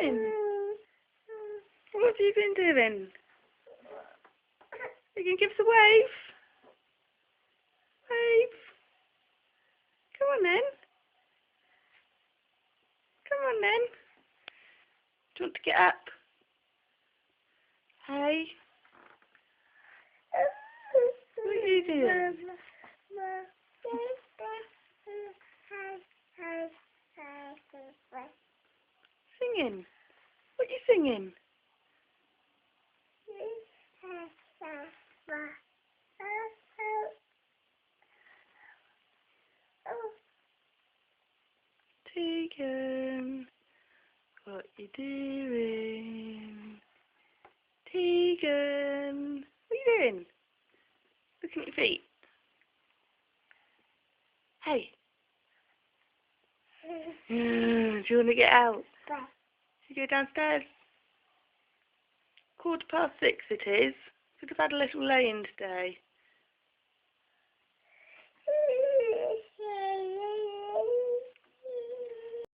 doing? What have you been doing? You can give us a wave. Wave. Come on then. Come on then. Do you want to get up? Hey. What are you doing? Singing. What are you singing? Tegan, what you doing? Tegan, what are you doing? Looking at your feet. Hey. Do you want to get out? You go downstairs? 6:15 it is. Could have had a little lay-in today.